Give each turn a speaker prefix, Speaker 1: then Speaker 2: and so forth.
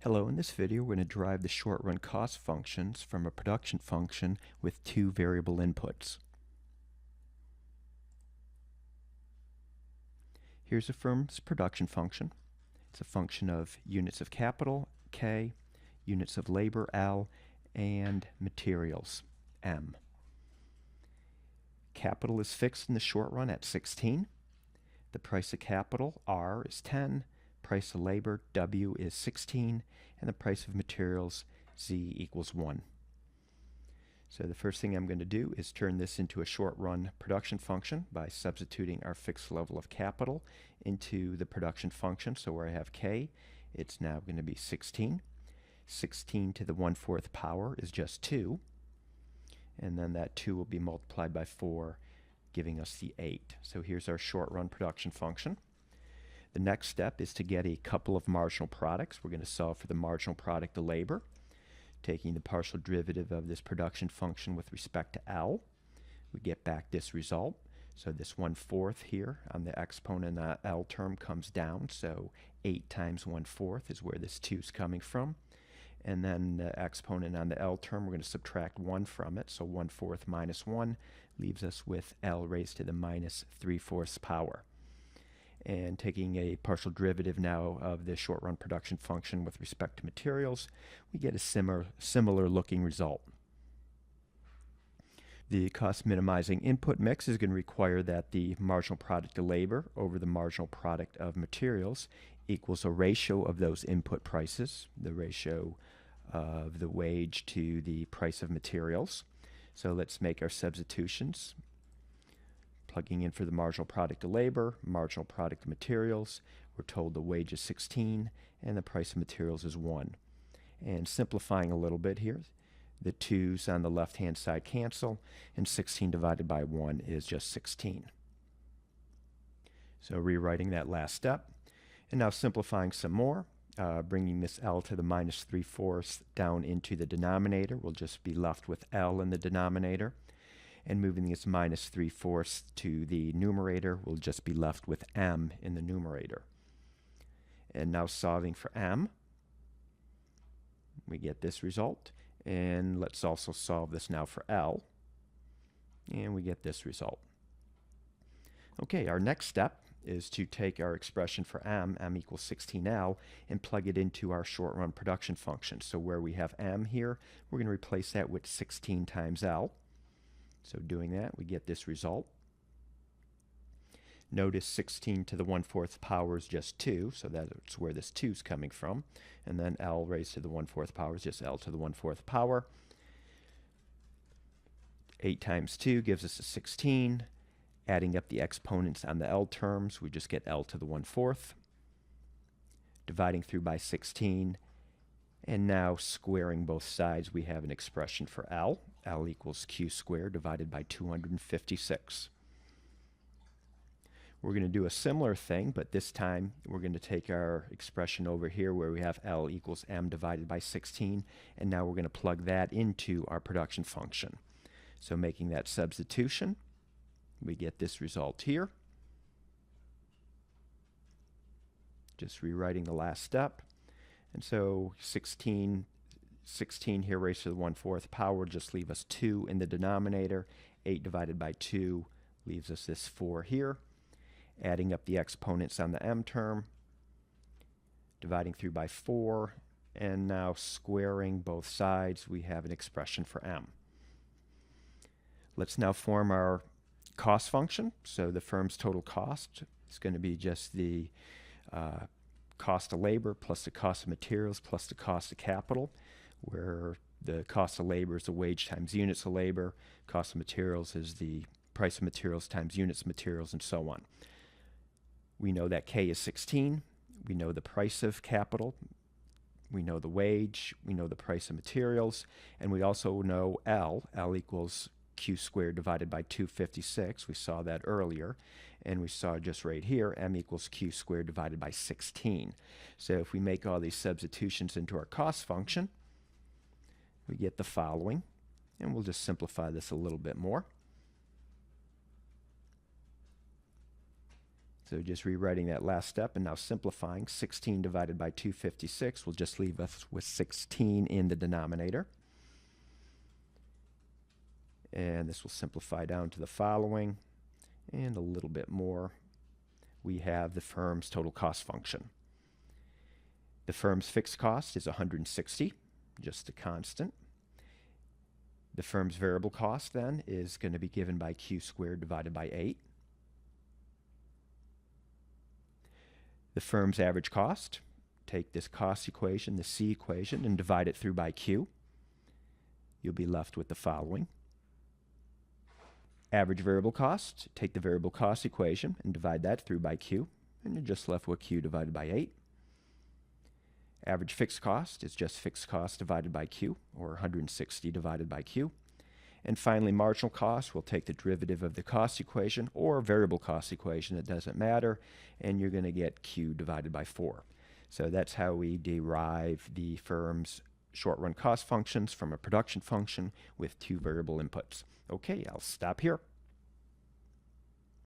Speaker 1: Hello, in this video we're going to derive the short-run cost functions from a production function with two variable inputs. Here's a firm's production function. It's a function of units of capital, K, units of labor, L, and materials, M. Capital is fixed in the short run at 16. The price of capital, R, is 10. Price of labor, W, is 16. And the price of materials, Z, equals 1. So the first thing I'm going to do is turn this into a short-run production function by substituting our fixed level of capital into the production function. So where I have K, it's now going to be 16. 16 to the 1/4 power is just 2. And then that 2 will be multiplied by 4, giving us the 8. So here's our short-run production function. The next step is to get a couple of marginal products. We're going to solve for the marginal product of labor, taking the partial derivative of this production function with respect to L. We get back this result. So this 1/4 here on the exponent L term comes down. So 8 times 1/4 is where this 2 is coming from. And then the exponent on the L term, we're going to subtract 1 from it. So 1/4 minus 1 leaves us with L raised to the minus 3/4 power. And taking a partial derivative now of the short-run production function with respect to materials, we get a similar looking result. The cost minimizing input mix is going to require that the marginal product of labor over the marginal product of materials equals a ratio of those input prices, the ratio of the wage to the price of materials. So let's make our substitutions. Plugging in for the marginal product of labor, marginal product of materials, we're told the wage is 16 and the price of materials is 1. And simplifying a little bit here, the 2's on the left-hand side cancel, and 16 divided by 1 is just 16. So rewriting that last step, and now simplifying some more, bringing this L to the minus 3/4 down into the denominator, we'll just be left with L in the denominator. And moving this minus 3/4 to the numerator, we'll just be left with M in the numerator. And now solving for M, we get this result. And let's also solve this now for L. And we get this result. Okay, our next step is to take our expression for M equals 16L, and plug it into our short-run production function. So where we have M here, we're going to replace that with 16 times L. So doing that, we get this result. Notice 16 to the 1/4 power is just 2, so that's where this 2 is coming from. And then L raised to the 1/4 power is just L to the 1/4 power. 8 times 2 gives us a 16. Adding up the exponents on the L terms, we just get L to the 1/4. Dividing through by 16. And now squaring both sides, we have an expression for L. L equals Q squared divided by 256. We're going to do a similar thing, but this time we're going to take our expression over here where we have L equals M divided by 16, and now we're going to plug that into our production function. So making that substitution, we get this result here. Just rewriting the last step. And so 16 here raised to the 1/4 power just leave us 2 in the denominator. 8 divided by 2 leaves us this 4 here. Adding up the exponents on the M term, dividing through by 4, and now squaring both sides, we have an expression for M. Let's now form our cost function. So the firm's total cost is going to be just the cost of labor plus the cost of materials plus the cost of capital, where the cost of labor is the wage times units of labor, cost of materials is the price of materials times units of materials, and so on. We know that K is 16. We know the price of capital. We know the wage. We know the price of materials. And we also know L. L equals Q squared divided by 256. We saw that earlier. And we saw just right here, M equals Q squared divided by 16. So if we make all these substitutions into our cost function, we get the following. And we'll just simplify this a little bit more. So just rewriting that last step and now simplifying. 16 divided by 256 will just leave us with 16 in the denominator. And this will simplify down to the following and a little bit more. We have the firm's total cost function. The firm's fixed cost is 160, just a constant. The firm's variable cost then is going to be given by Q squared divided by 8. The firm's average cost, take this cost equation, the C equation, and divide it through by Q. You'll be left with the following. Average variable cost, take the variable cost equation and divide that through by Q, and you're just left with Q divided by 8. Average fixed cost is just fixed cost divided by Q, or 160 divided by Q. And finally, marginal cost, we'll take the derivative of the cost equation or variable cost equation, it doesn't matter, and you're going to get Q divided by 4. So that's how we derive the firm's short-run cost functions from a production function with two variable inputs. Okay, I'll stop here.